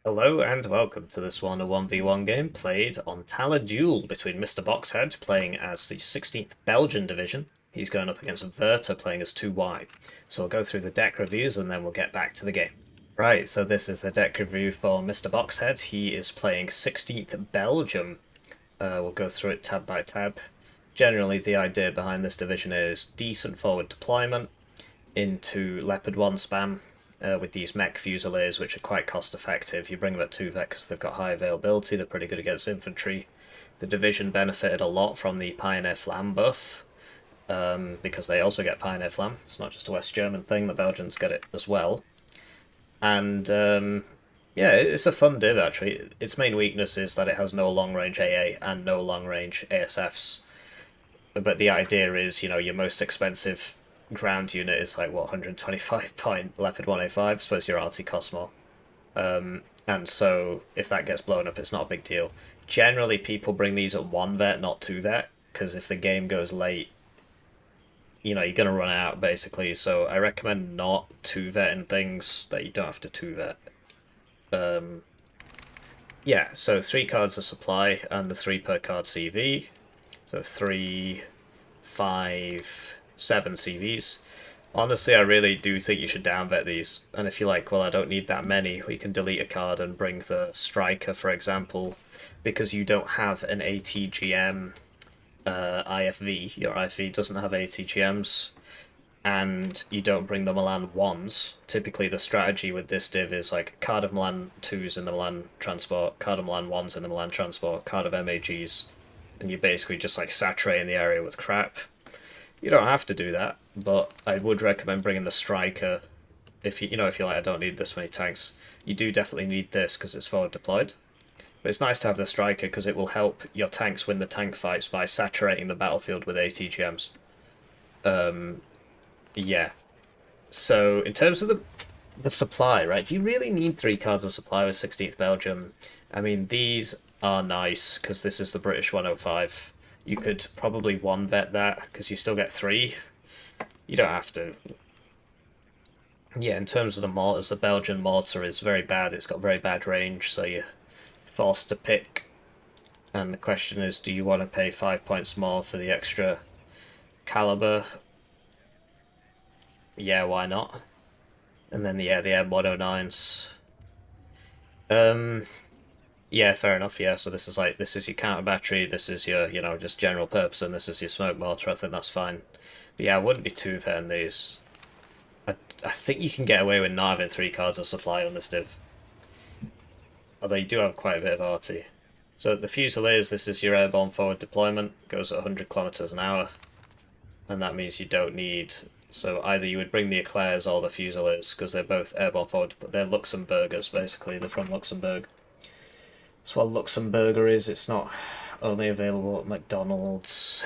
Hello and welcome to this Warno 1v1 game played on Taler Duel between MrBoxhead playing as the 16th Belgian Division. He's going up against Verter playing as 2Y. So we'll go through the deck reviews and then we'll get back to the game. Right, so this is the deck review for MrBoxhead. He is playing 16th Belgium. We'll go through it tab by tab. Generally, the idea behind this division is decent forward deployment into Leopard 1 spam, with these mech fusiliers, which are quite cost effective. You bring them at 2-vet because they've got high availability, they're pretty good against infantry. The division benefited a lot from the Pioneer Flam buff, because they also get Pioneer Flam. It's not just a West German thing, the Belgians get it as well. And yeah, it's a fun div actually. Its main weakness is that it has no long range AA and no long range ASFs. But the idea is, your most expensive ground unit is like, what, 125 point Leopard 1A5, suppose your RT costs more. And so if that gets blown up, it's not a big deal. Generally, people bring these at 1-vet, not 2-vet, because if the game goes late, you're going to run out, basically. So I recommend not 2-vetting things that you don't have to 2-vet. Yeah, so 3 cards of supply and the 3 per card CV. So 3, 5, 7 CVs. Honestly, I really do think you should downvet these. And if you're like, well, I don't need that many, we can delete a card and bring the Striker, for example, because you don't have an ATGM IFV. Your IFV doesn't have ATGMs, and you don't bring the Milan 1s. Typically, the strategy with this div is like card of Milan 2s in the Milan Transport, card of Milan 1s in the Milan Transport, card of MAGs, and you're basically just like saturating the area with crap. You don't have to do that, but I would recommend bringing the Striker. If you're like, I don't need this many tanks, you do definitely need this because it's forward deployed. But it's nice to have the Striker because it will help your tanks win the tank fights by saturating the battlefield with ATGMs. Yeah. So in terms of the supply, right? Do you really need 3 cards of supply with 16th Belgium? I mean, these are nice because this is the British 105. You could probably 1-vet that because you still get 3. You don't have to. Yeah, in terms of the mortars, the Belgian mortar is very bad. It's got very bad range, so you're forced to pick. And the question is, do you want to pay 5 points more for the extra caliber? Yeah, why not? And then, yeah, the M109s. Yeah, fair enough. Yeah, so this is your counter battery, this is your, just general purpose, and this is your smoke mortar. I think that's fine. But yeah, I wouldn't be too vetting these. I think you can get away with not having 3 cards of supply on this div. Although you do have quite a bit of RT. So the Fusiliers, this is your airborne forward deployment, goes at 100 kilometers an hour. And that means you don't need. So either you would bring the Eclairs or the Fusiliers, because they're both airborne forward. They're Luxembourgers, basically. They're from Luxembourg. That's what Luxembourger is. It's not only available at McDonald's.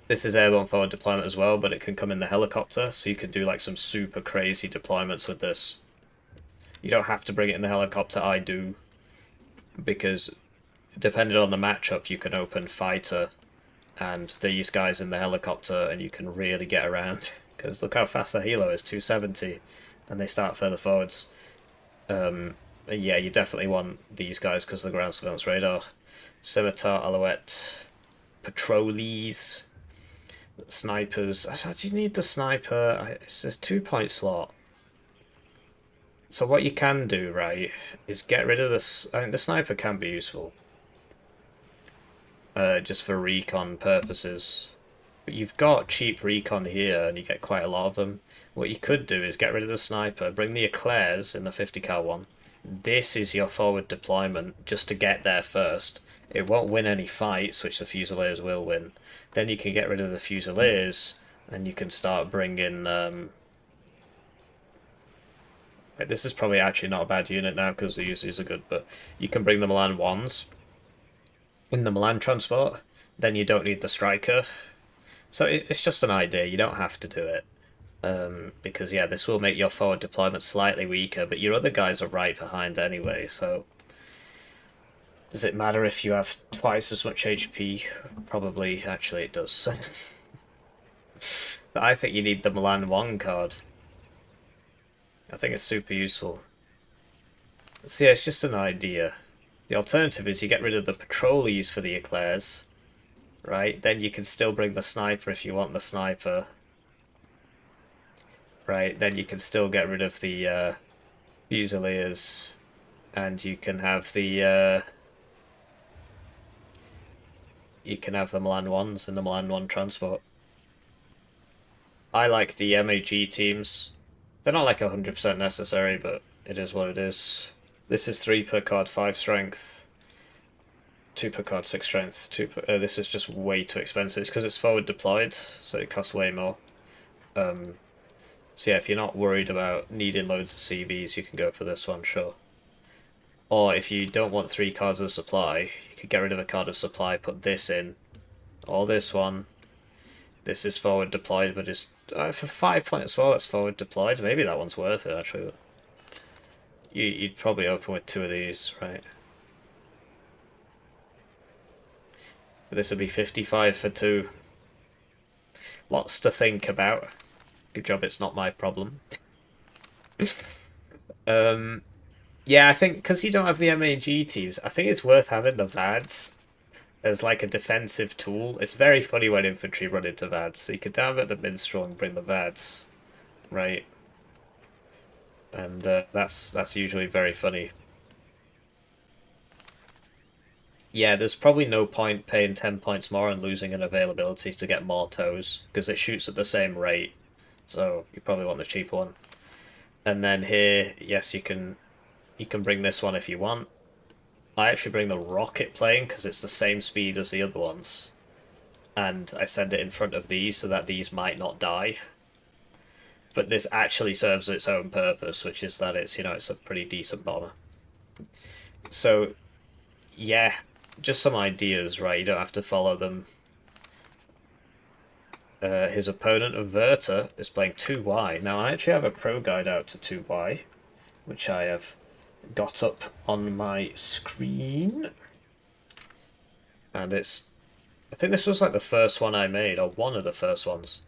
This is airborne forward deployment as well, but it can come in the helicopter, so you can do like some super crazy deployments with this. You don't have to bring it in the helicopter, I do, because depending on the matchup, you can open fighter and these guys in the helicopter, and you can really get around. Because look how fast the Helo is, 270, and they start further forwards. Yeah, you definitely want these guys because of the ground surveillance radar. Scimitar, Alouette, Patrolees, snipers. Do you need the sniper? It says 2-point slot. So what you can do, right, is get rid of this. I mean, the sniper can be useful, just for recon purposes. But you've got cheap recon here, and you get quite a lot of them. What you could do is get rid of the sniper, bring the Eclairs in the 50 cal one. This is your forward deployment, just to get there first. It won't win any fights, which the Fusiliers will win. Then you can get rid of the Fusiliers, and you can start bringing. This is probably actually not a bad unit now because the uses are good, but you can bring the Milan 1s in the Milan Transport. Then you don't need the Striker. So it's just an idea. You don't have to do it. Because yeah, this will make your forward deployment slightly weaker, but your other guys are right behind anyway, so does it matter if you have twice as much HP? Probably, actually it does. But I think you need the Milan 1 card. I think it's super useful. So yeah, it's just an idea. The alternative is you get rid of the patrollees for the eclairs, right? Then you can still bring the sniper if you want the sniper, right? Then you can still get rid of the Fusiliers, and you can have the Milan ones and the Milan one transport. I like the MAG teams. They're not like 100% necessary, but it is what it is. This is 3 per card, 5 strength. 2 per card, 6 strength. This is just way too expensive. It's because it's forward deployed, so it costs way more. So yeah, if you're not worried about needing loads of CVs, you can go for this one, sure. Or if you don't want 3 cards of supply, you could get rid of a card of supply, put this in, or this one. This is forward deployed, but just for 5 points as well, that's forward deployed. Maybe that one's worth it, actually. You'd probably open with 2 of these, right? But this would be 55 for 2. Lots to think about. Good job it's not my problem. Yeah, I think because you don't have the MAG teams, I think it's worth having the VADs as like a defensive tool. It's very funny when infantry run into VADs, so you could downvote the minstrel and bring the VADs, right? And that's usually very funny. Yeah, there's probably no point paying 10 points more and losing an availability to get more toes, because it shoots at the same rate, so you probably want the cheaper one. And then here, yes, you can bring this one if you want. I actually bring the rocket plane because it's the same speed as the other ones. And I send it in front of these so that these might not die. But this actually serves its own purpose, which is that it's, it's a pretty decent bomber. So, yeah, just some ideas, right? You don't have to follow them. His opponent of Verter is playing 2Y. Now, I actually have a pro guide out to 2Y, which I have got up on my screen. And it's... I think this was like the first one I made, or one of the first ones.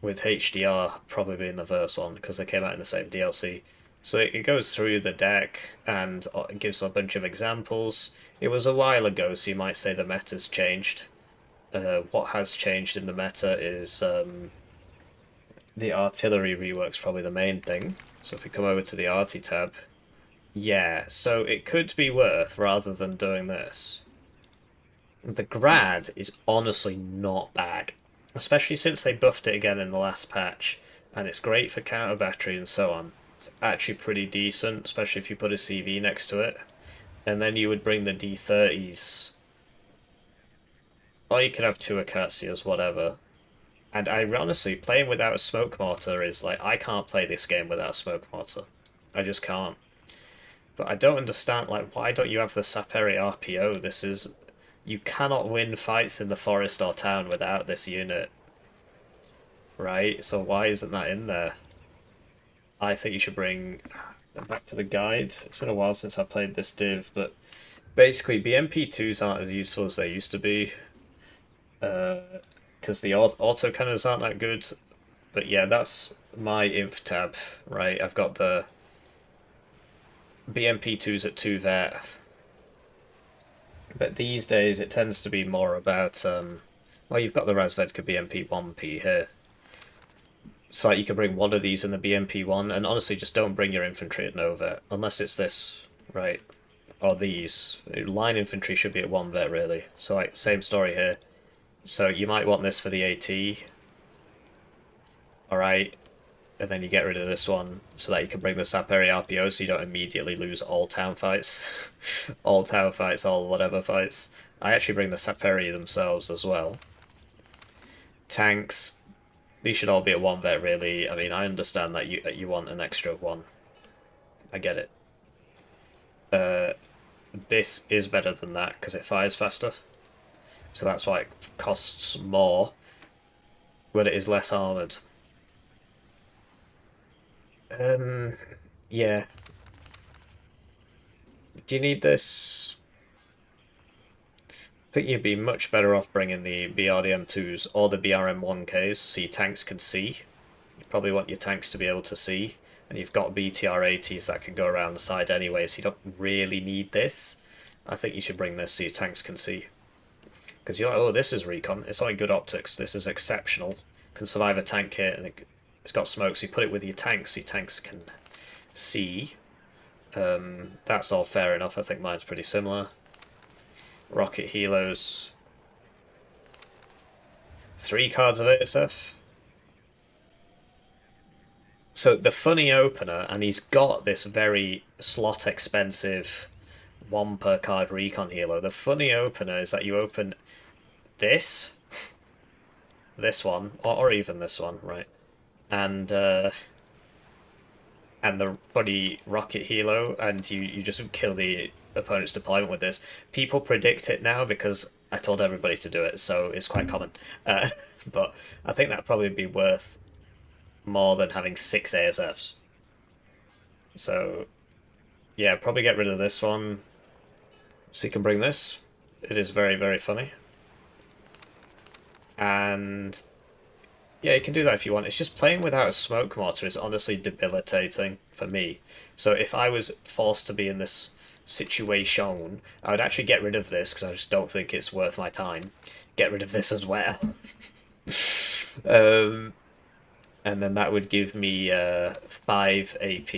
With HDR probably being the first one, because they came out in the same DLC. So it goes through the deck, and it gives a bunch of examples. It was a while ago, so you might say the meta's changed. What has changed in the meta is the artillery rework's probably the main thing. So if we come over to the arty tab, yeah, so it could be worth, rather than doing this. The Grad is honestly not bad, especially since they buffed it again in the last patch, and it's great for counter battery and so on. It's actually pretty decent, especially if you put a CV next to it. And then you would bring the D30s. Or you could have 2 Acacias, whatever. And honestly, playing without a smoke mortar is like, I can't play this game without a smoke mortar. I just can't. But I don't understand, like, why don't you have the Saperi RPO? This is... You cannot win fights in the forest or town without this unit. Right? So why isn't that in there? I think you should bring... Back to the guide. It's been a while since I played this div, but... Basically, BMP2s aren't as useful as they used to be. Because the autocannons aren't that good. But yeah, that's my inf tab, right? I've got the BMP2s at 2 vet. But these days it tends to be more about, well, you've got the Razvedka BMP1P here. So like you can bring one of these in the BMP1, and honestly just don't bring your infantry at no vet, unless it's this, right? Or these. Line infantry should be at 1 vet, really. So like, same story here. So you might want this for the AT. Alright. And then you get rid of this one, so that you can bring the Saperi RPO, so you don't immediately lose all town fights. All town fights, all whatever fights. I actually bring the Saperi themselves as well. Tanks. These should all be at 1 vet, really. I mean, I understand that you want an extra 1. I get it. This is better than that, because it fires faster. So that's why it costs more, but it is less armoured. Yeah. Do you need this? I think you'd be much better off bringing the BRDM2s or the BRM1Ks so your tanks can see. You probably want your tanks to be able to see. And you've got BTR-80s that can go around the side anyway, so you don't really need this. I think you should bring this so your tanks can see. Because you're like, oh, this is recon. It's only good optics. This is exceptional. Can survive a tank hit, and it's got smoke, so you put it with your tanks so your tanks can see. That's all fair enough. I think mine's pretty similar. Rocket helos. 3 cards of ASF. So the funny opener, and he's got this very slot expensive 1 per card recon helo. The funny opener is that you open this one, or even this one, right? And the funny rocket helo, and you just kill the opponent's deployment with this. People predict it now because I told everybody to do it, so it's quite common. But I think that'd probably be worth more than having 6 ASFs. So yeah, probably get rid of this one so you can bring this. It is very, very funny. And yeah, you can do that if you want. It's just playing without a smoke mortar is honestly debilitating for me. So if I was forced to be in this situation, I would actually get rid of this because I just don't think it's worth my time. Get rid of this as well. And then that would give me 5 AP.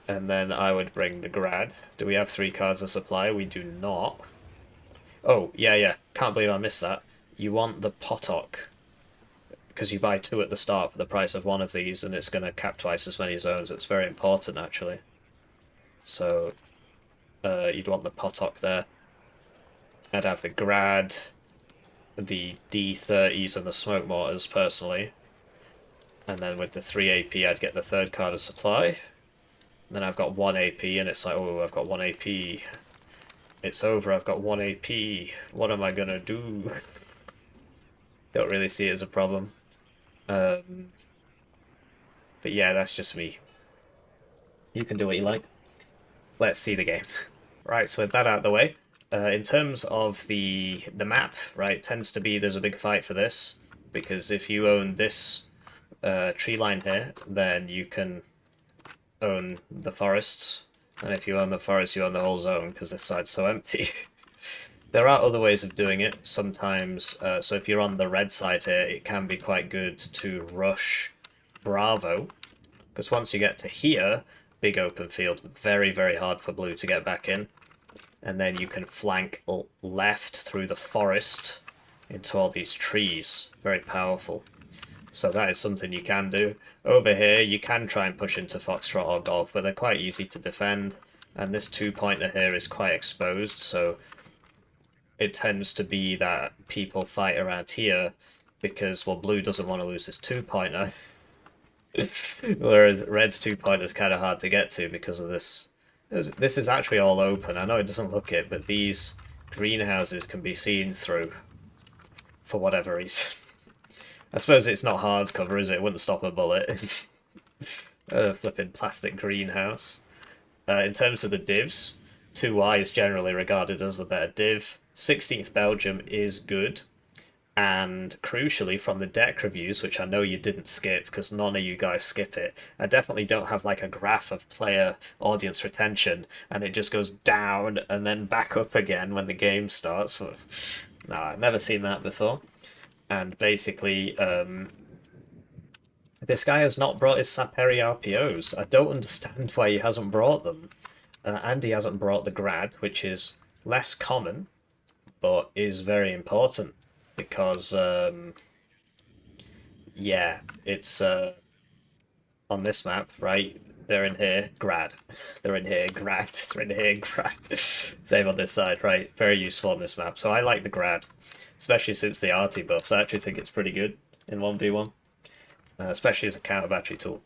And then I would bring the Grad. Do we have 3 cards of supply? We do not. Oh, yeah. Can't believe I missed that. You want the Potok. Because you buy 2 at the start for the price of 1 of these, and it's going to cap twice as many zones. It's very important, actually. So, you'd want the Potok there. I'd have the Grad, the D30s, and the Smoke Mortars, personally. And then with the 3 AP, I'd get the 3rd card of supply. And then I've got 1 AP, and it's like, oh, I've got 1 AP. It's over, I've got 1 AP. What am I gonna do? Don't really see it as a problem. But yeah, that's just me. You can do what you like. Let's see the game. Right, so with that out of the way, in terms of the map, right, tends to be there's a big fight for this, because if you own this tree line here, then you can own the forests, and if you own the forest, you own the whole zone, because this side's so empty. There are other ways of doing it. Sometimes, so if you're on the red side here, it can be quite good to rush Bravo, because once you get to here, big open field, very, very hard for blue to get back in. And then you can flank left through the forest into all these trees. Very powerful. So that is something you can do. Over here, you can try and push into Foxtrot or Golf, but they're quite easy to defend. And this 2-pointer here is quite exposed, so it tends to be that people fight around here because, well, blue doesn't want to lose his 2-pointer. Whereas red's 2-pointer is kind of hard to get to because of this. This is actually all open. I know it doesn't look it, but these greenhouses can be seen through for whatever reason. I suppose it's not hardcover, is it? It wouldn't stop a bullet. Flipping plastic greenhouse. In terms of the divs, 2Y is generally regarded as the better div. 16th Belgium is good. And crucially, from the deck reviews, which I know you didn't skip because none of you guys skip it, I definitely don't have like a graph of player audience retention and it just goes down and then back up again when the game starts. No, I've never seen that before. And basically, this guy has not brought his Saperi RPOs. I don't understand why he hasn't brought them. And he hasn't brought the Grad, which is less common, but is very important. Because, yeah, it's on this map, right? They're in here, Grad. They're in here, Grad. They're in here, Grad. Same on this side, right? Very useful on this map. So I like the Grad, especially since the RT buffs. I actually think it's pretty good in 1v1, especially as a counter battery tool.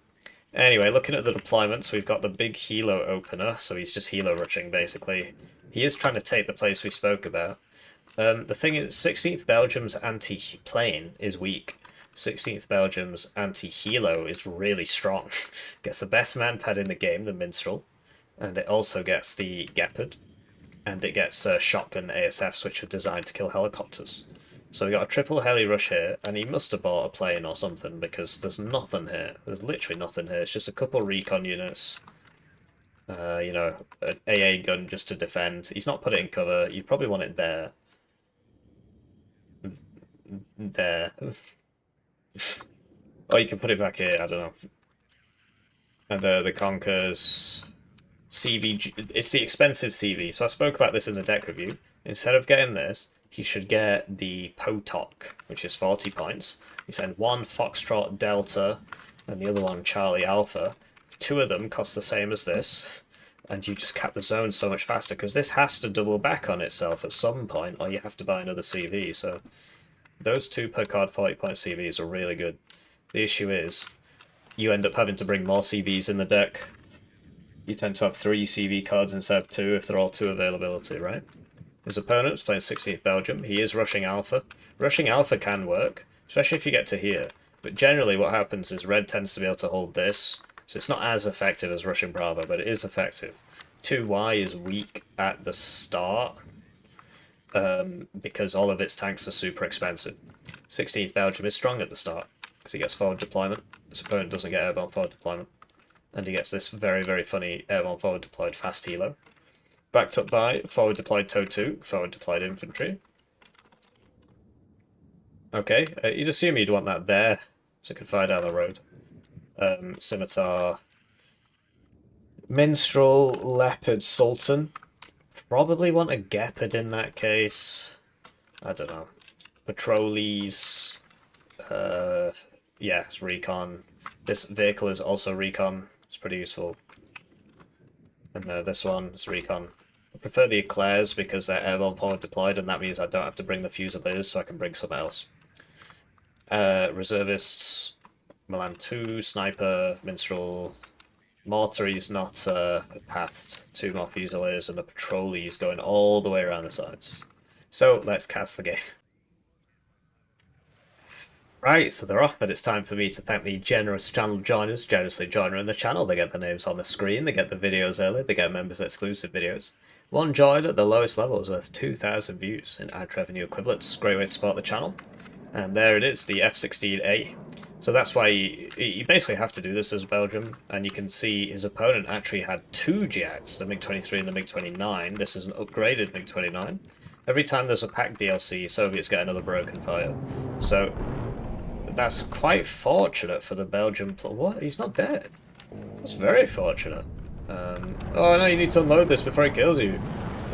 Anyway, looking at the deployments, we've got the big Helo opener, so he's just Helo rushing, basically. He is trying to take the place we spoke about. The thing is, 16th Belgium's anti-plane is weak. 16th Belgium's anti-Helo is really strong. Gets the best manpad in the game, the Minstrel, and it also gets the Gepard, and it gets shotgun ASFs, which are designed to kill helicopters. So we got a triple heli rush here, and he must have bought a plane or something, because there's nothing here. There's literally nothing here. It's just a couple recon units. You know, an AA gun just to defend. He's not put it in cover. You probably want it there. There. Or you can put it back here, I don't know. And the Conquer's CVG. It's the expensive CV. So I spoke about this in the deck review. Instead of getting this, he should get the Potok, which is 40 points. You send one Foxtrot Delta and the other one Charlie Alpha. Two of them cost the same as this, and you just cap the zone so much faster, because this has to double back on itself at some point, or you have to buy another CV. So those two per card 40-point CVs are really good. The issue is, you end up having to bring more CVs in the deck. You tend to have 3 CV cards instead of 2 if they're all 2 availability, right? His opponent's playing 16th Belgium. He is rushing Alpha. Rushing Alpha can work, especially if you get to here. But generally what happens is red tends to be able to hold this, so it's not as effective as rushing Bravo, but it is effective. 2Y is weak at the start, because all of its tanks are super expensive. 16th Belgium is strong at the start, because he gets forward deployment. His opponent doesn't get airborne forward deployment. And he gets this very, very funny airborne forward deployed fast helo. Backed up by forward deployed TOW 2, forward deployed infantry. Okay, you'd assume you'd want that there, so you can fire down the road. Scimitar. Minstrel, Leopard, Sultan. Probably want a Gepard in that case. I don't know. Patrolees. Yeah, it's recon. This vehicle is also recon. It's pretty useful. And this one is recon. I prefer the Eclairs because they're airborne forward deployed, and that means I don't have to bring the Fusiliers, so I can bring something else. Reservists. Milan 2, Sniper, Minstrel. Mortar is not pathed. 2 more Fusiliers, and a Patrolees going all the way around the sides. So let's cast the game. Right, so they're off, but it's time for me to thank the generous channel joiners, generously joining the channel. They get their names on the screen, they get the videos early, they get members exclusive videos. One join at the lowest level is worth 2,000 views in ad revenue equivalents. Great way to support the channel. And there it is, the F-16A. So that's why you basically have to do this as Belgium, and you can see his opponent actually had 2 jets, the MiG-23 and the MiG-29. This is an upgraded MiG-29. Every time there's a pack DLC, Soviets get another broken fire. So that's quite fortunate for the Belgian... What? He's not dead. That's very fortunate. Oh no, you need to unload this before he kills you.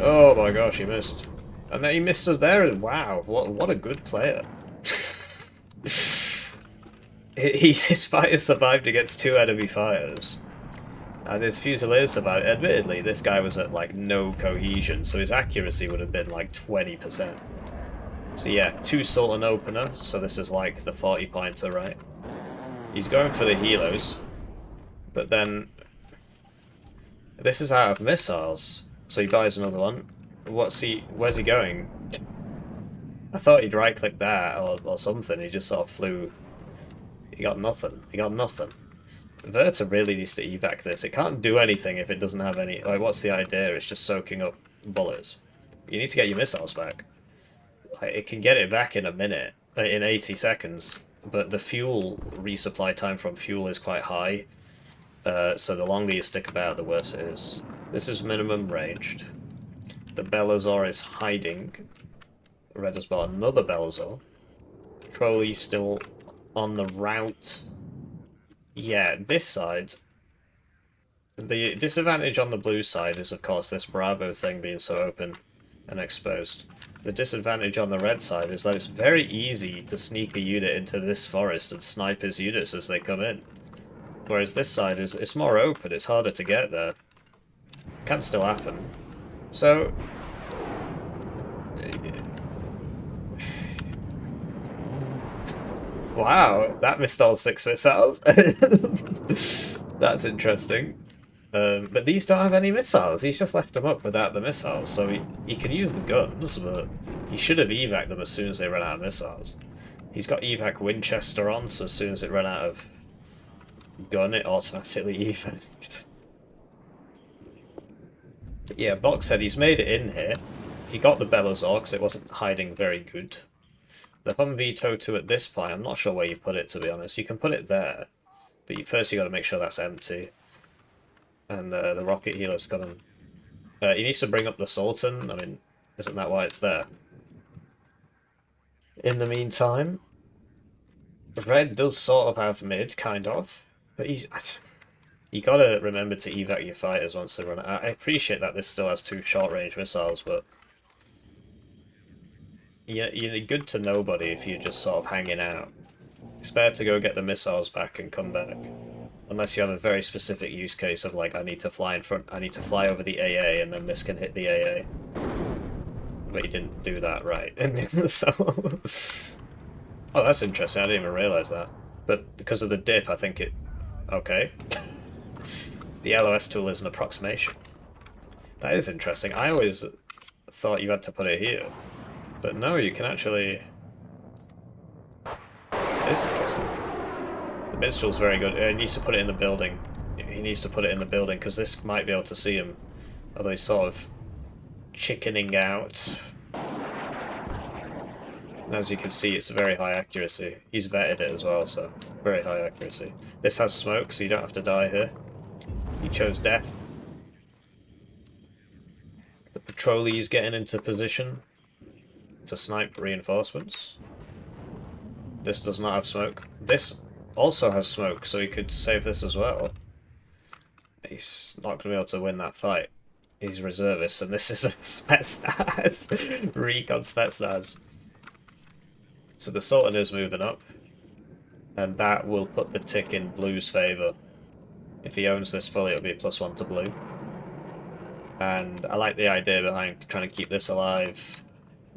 Oh my gosh, he missed. And then he missed us there. Wow, what a good player. His fighters survived against 2 enemy fires. And his Fusiliers survived. Admittedly, this guy was at like no cohesion, so his accuracy would have been like 20%. So yeah, 2 Sultan opener, so this is like the 40-pointer, right? He's going for the helos, but then this is out of missiles, so he buys another one. Where's he going? I thought he'd right-click that or something. He just sort of flew. He got nothing. He got nothing. Verter really needs to evac this. It can't do anything if it doesn't have any... Like, what's the idea? It's just soaking up bullets. You need to get your missiles back. Like, it can get it back in a minute, in 80 seconds, but the fuel resupply time from fuel is quite high. So the longer you stick about, the worse it is. This is minimum ranged. The Belazor is hiding. Red has bought another Belazor. Trolley still on the route. Yeah, this side. The disadvantage on the blue side is, of course, this Bravo thing being so open and exposed. The disadvantage on the red side is that it's very easy to sneak a unit into this forest and snipe his units as they come in. Whereas this side it's more open, it's harder to get there. Can still happen. So... Wow, that missed all 6 missiles. That's interesting. But these don't have any missiles. He's just left them up without the missiles, so he can use the guns, but he should have evac them as soon as they run out of missiles. He's got evac Winchester on, so as soon as it ran out of gun, it automatically evac'd. Yeah, Box said he's made it in here. He got the Belazor because it wasn't hiding very good. The Humvee Tow-2 at this point, I'm not sure where you put it, to be honest. You can put it there, but first you got to make sure that's empty. And the rocket helo's coming. He needs to bring up the Sultan. I mean, isn't that why it's there? In the meantime, Red does sort of have mid, kind of, but you gotta remember to evac your fighters once they run out. I appreciate that this still has 2 short-range missiles, but you're good to nobody if you're just sort of hanging out. It's better to go get the missiles back and come back. Unless you have a very specific use case of like, I need to fly in front, I need to fly over the AA and then this can hit the AA. But you didn't do that right. So... Oh, that's interesting, I didn't even realise that. But because of the dip, I think it... Okay. The LOS tool is an approximation. That is interesting. I always thought you had to put it here. But no, you can actually... It is interesting. The minstrel's very good. He needs to put it in the building. He needs to put it in the building, because this might be able to see him. Although he's sort of chickening out. And as you can see, it's very high accuracy. He's vetted it as well, so very high accuracy. This has smoke, so you don't have to die here. He chose death. The patrollee's getting into position to snipe reinforcements. This does not have smoke. This also has smoke, so he could save this as well. He's not going to be able to win that fight. He's reservist, and this is a Spetsnaz. Recon Spetsnaz. So the Sultan is moving up, and that will put the tick in Blue's favour. If he owns this fully, it'll be a +1 to Blue. And I like the idea behind trying to keep this alive.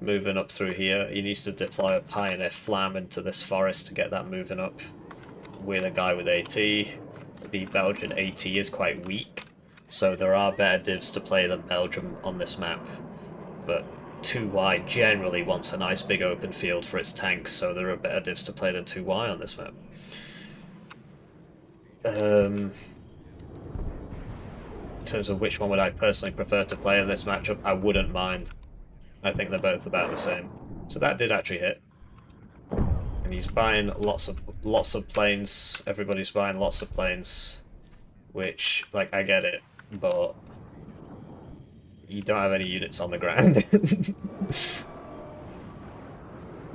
Moving up through here, he needs to deploy a Pioneer Flam into this forest to get that moving up with a guy with AT. The Belgian AT is quite weak, so there are better divs to play than Belgium on this map. But 2Y generally wants a nice big open field for its tanks, so there are better divs to play than 2Y on this map. In terms of which one would I personally prefer to play in this matchup, I wouldn't mind. I think they're both about the same. So that did actually hit. And he's buying lots of planes. Everybody's buying lots of planes. Which, like, I get it, but you don't have any units on the ground.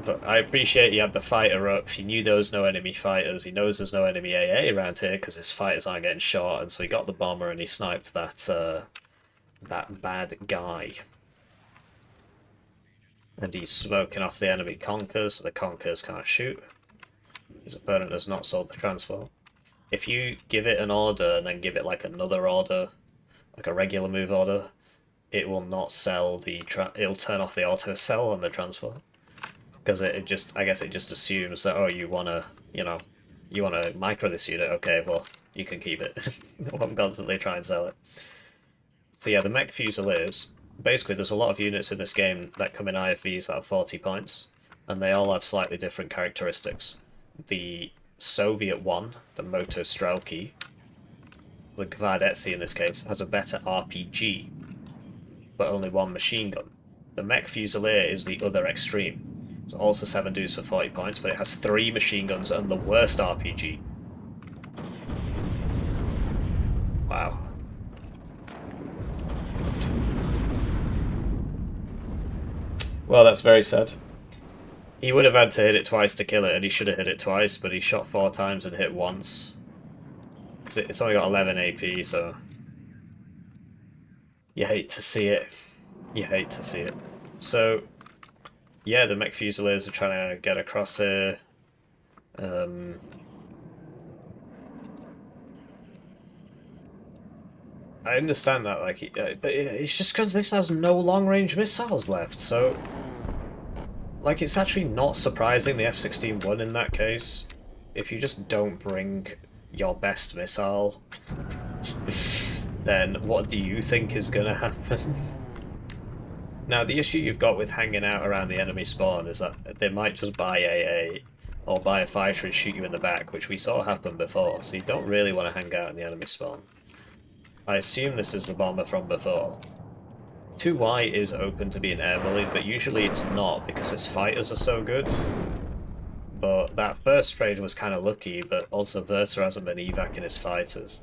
But I appreciate he had the fighter up. He knew there was no enemy fighters. He knows there's no enemy AA around here because his fighters aren't getting shot, and so he got the bomber and he sniped that bad guy. And he's smoking off the enemy Conkers, so the Conkers can't shoot. His opponent has not sold the transport. If you give it an order and then give it like another order, like a regular move order, it will not sell the it'll turn off the auto sell on the transport. Because I guess it just assumes that, oh, you wanna micro this unit, okay, well, you can keep it. I won't constantly try and sell it. So yeah, the mech Fusiliers, basically there's a lot of units in this game that come in IFVs that have 40 points, and they all have slightly different characteristics. The Soviet one, the Moto Strelki, the Gvardetsi in this case, has a better RPG, but only 1 machine gun. The mech Fusilier is the other extreme. It's also 7 dudes for 40 points, but it has 3 machine guns and the worst RPG. Wow. Well, that's very sad. He would have had to hit it twice to kill it, and he should have hit it twice, but he shot 4 times and hit once. It's only got 11 AP, so... You hate to see it. You hate to see it. So... Yeah, the mech Fusiliers are trying to get across here. I understand that, like, but it's just because this has no long-range missiles left, so... Like, it's actually not surprising the F-16 won in that case. If you just don't bring your best missile, then what do you think is gonna happen? Now, the issue you've got with hanging out around the enemy spawn is that they might just buy AA or buy a fighter and shoot you in the back, which we saw happen before, so you don't really want to hang out in the enemy spawn. I assume this is the bomber from before. 2Y is open to being air bullied, but usually it's not because its fighters are so good. But that first trade was kind of lucky, but also Verter hasn't been evacing his fighters.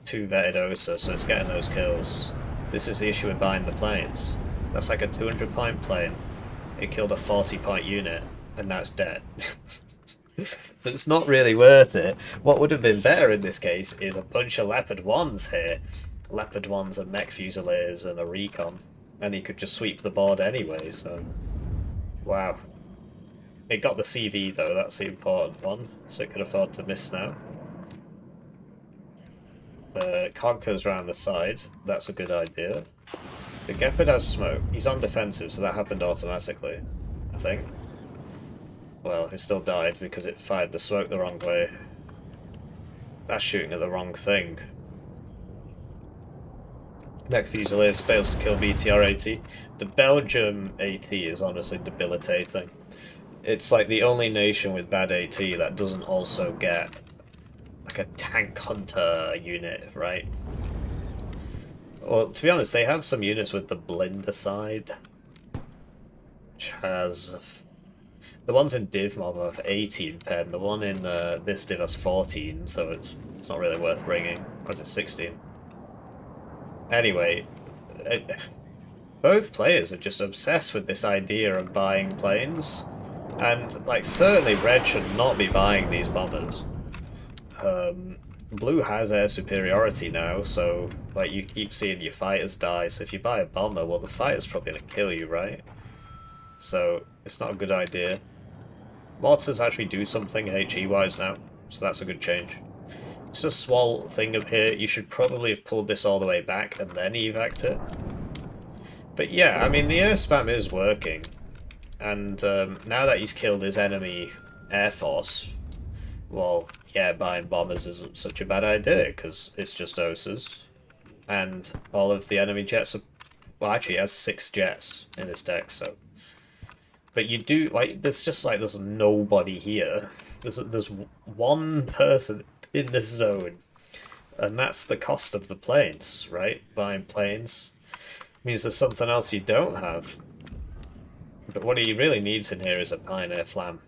2 vetted Osa, so it's getting those kills. This is the issue with buying the planes. That's like a 200-point plane. It killed a 40-point unit, and now it's dead. So it's not really worth it. What would have been better in this case is a bunch of Leopard 1s here. Leopard 1s and Mech Fusiliers and a Recon. And he could just sweep the board anyway, so... Wow. It got the CV though, that's the important one, so it could afford to miss now. Conquer's around the side, that's a good idea. The Gepard has smoke. He's on defensive, so that happened automatically, I think. Well, he still died because it fired the smoke the wrong way. That's shooting at the wrong thing. Mech Fusiliers fails to kill BTR-80. The Belgium AT is honestly debilitating. It's like the only nation with bad AT that doesn't also get like a tank hunter unit, right? Well, to be honest, they have some units with the Blinder side, which has... The ones in Div Mob have 18 pen, the one in this Div has 14, so it's not really worth bringing. Or is it 16? Anyway, both players are just obsessed with this idea of buying planes, and like certainly Red should not be buying these bombers. Blue has air superiority now, so like you keep seeing your fighters die, so if you buy a bomber, well the fighter's probably going to kill you, right? So it's not a good idea. Mortars actually do something HE-wise now, so that's a good change. Just a small thing up here, you should probably have pulled this all the way back and then evac'd it. But yeah, I mean the air spam is working, and now that he's killed his enemy air force, well, yeah, buying bombers isn't such a bad idea, because it's just OSAs, and all of the enemy jets are... Well, actually, he has 6 jets in his deck, so... But you do, like, there's nobody here. There's one person in this zone, and that's the cost of the planes, right? Buying planes means there's something else you don't have. But what he really needs in here is a Pioneer Flam.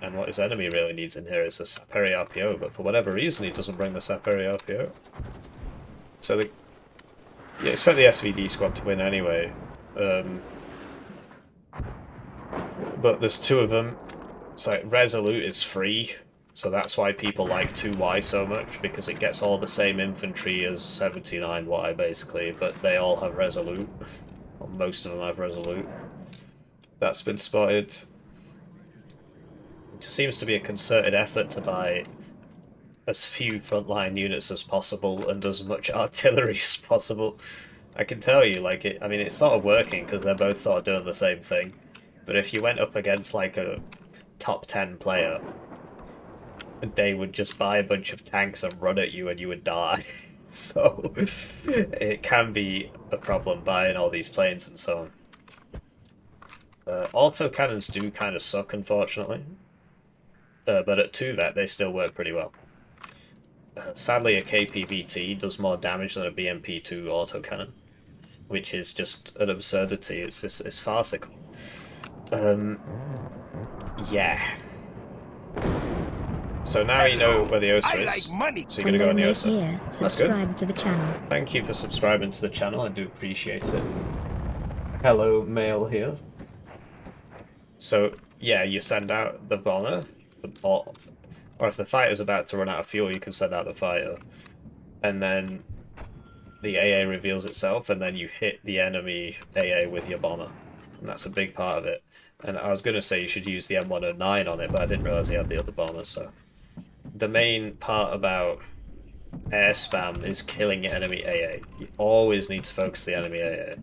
And what his enemy really needs in here is a Saperi RPO, but for whatever reason he doesn't bring the Saperi RPO. So you expect the SVD squad to win anyway. But there's 2 of them. It's like Resolute is free, so that's why people like 2Y so much, because it gets all the same infantry as 79Y basically, but they all have Resolute. Well, most of them have Resolute. That's been spotted. It seems to be a concerted effort to buy as few frontline units as possible and as much artillery as possible. I can tell you, like, I mean, it's sort of working because they're both sort of doing the same thing. But if you went up against, like, a top 10 player, they would just buy a bunch of tanks and run at you and you would die. So, it can be a problem buying all these planes and so on. Autocannons do kind of suck, unfortunately. But at 2-vet, they still work pretty well. Sadly, a KPVT does more damage than a BMP2 autocannon, which is just an absurdity. It's farcical. Yeah. So now you know where the OSA is. So you're going to go on the OSA. Here, subscribe to the channel. Thank you for subscribing to the channel. I do appreciate it. Hello, male here. So, yeah, you send out the bomber. Or if the fighter's about to run out of fuel, you can send out the fighter. And then the AA reveals itself, and then you hit the enemy AA with your bomber. And that's a big part of it. And I was going to say you should use the M109 on it, but I didn't realise he had the other bomber, so... The main part about air spam is killing your enemy AA. You always need to focus the enemy AA.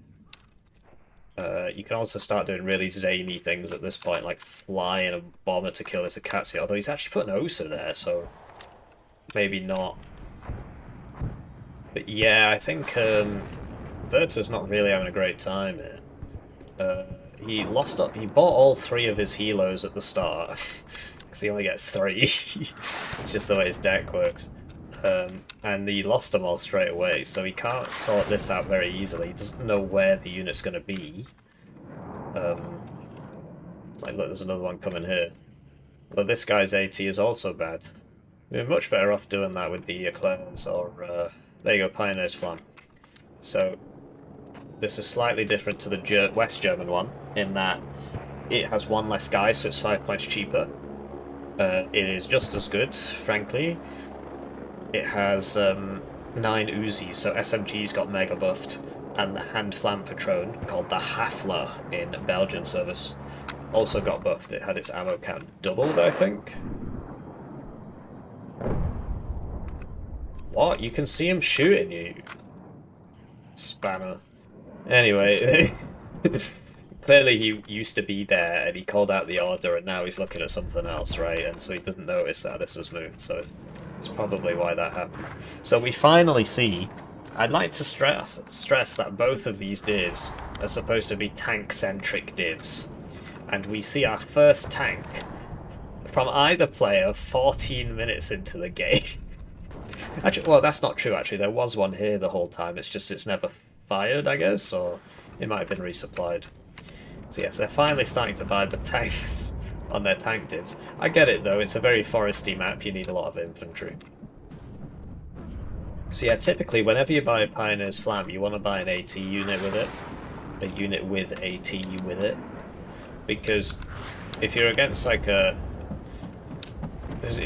You can also start doing really zany things at this point, like flying a bomber to kill this Akatsuki, although he's actually put an OSA there, so maybe not. But yeah, I think Verter's not really having a great time here. He bought all 3 of his helos at the start, because he only gets 3. It's just the way his deck works. And he lost them all straight away, so he can't sort this out very easily. He doesn't know where the unit's going to be. Like, look, there's another one coming here. But this guy's AT is also bad. We're much better off doing that with the Eclairs or, there you go, Pioneer's Flam. So, this is slightly different to the West German one, in that it has one less guy, so it's 5 points cheaper. It is just as good, frankly. It has 9 Uzis, so SMG's got mega buffed, and the hand flam patron, called the Hafler in Belgian service, also got buffed. It had its ammo count doubled, I think. What? You can see him shooting you. Spammer. Anyway, clearly he used to be there and he called out the order and now he's looking at something else, right? And so he doesn't notice that this has moved, so it's probably why that happened. So we finally see, I'd like to stress that both of these divs are supposed to be tank-centric divs. And we see our first tank from either player 14 minutes into the game. Actually, well, that's not true, actually. There was one here the whole time. It's just it's never fired, I guess, or it might have been resupplied. So yes, they're finally starting to buy the tanks on their tank divs. I get it, though. It's a very foresty map. You need a lot of infantry. So yeah, typically, whenever you buy a Pioneer's Flam, you want to buy an AT unit with it. A unit with AT with it. Because if you're against, like, a...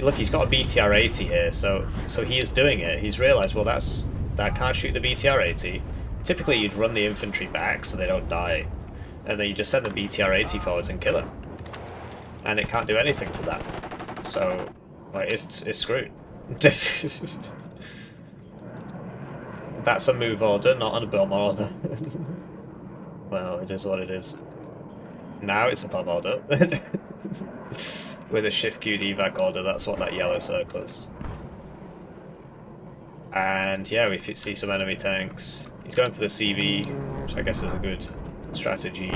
Look, he's got a BTR-80 here, so he is doing it. He's realised, well, that can't shoot the BTR-80. Typically, you'd run the infantry back so they don't die, and then you just send the BTR-80 forwards and kill him. And it can't do anything to that. So, like, it's screwed. That's a move order, not a bomb order. Well, it is what it is. Now it's a bomb order. With a shift queued evac order, that's what that yellow circle is. And yeah, we see some enemy tanks. He's going for the CV, which I guess is a good strategy.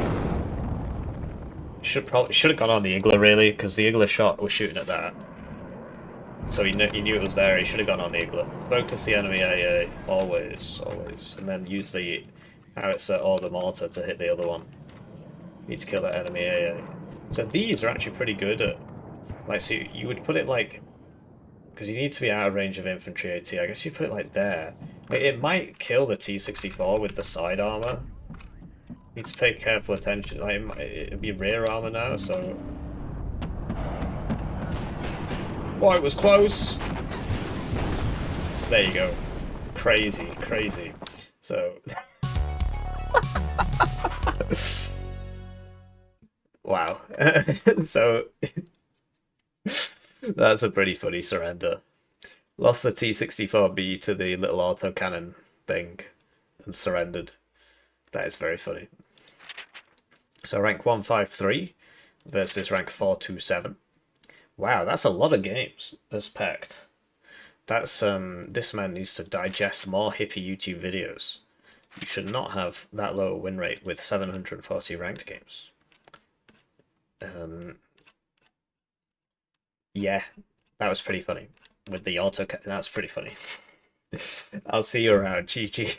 Should have gone on the Igla, really, because the Igla shot was shooting at that. So he knew it was there. He should have gone on the Igla. Focus the enemy AA always, and then use the howitzer or the mortar to hit the other one. Need to kill that enemy AA. So these are actually pretty good at, like, so you would put it like, because you need to be out of range of infantry AT. I guess you put it like there. Like, it might kill the T-64 with the side armor. Need to pay careful attention. Like, it'd be rear armor now, so. Oh, it was close. There you go. Crazy, crazy. So. Wow. So. That's a pretty funny surrender. Lost the T-64B to the little autocannon thing and surrendered. That is very funny. So rank 153 versus rank 427. Wow, that's a lot of games as packed. That's this man needs to digest more hippie YouTube videos. You should not have that low win rate with 740 ranked games. Yeah, that was pretty funny. With the auto, that's pretty funny. I'll see you around. GG.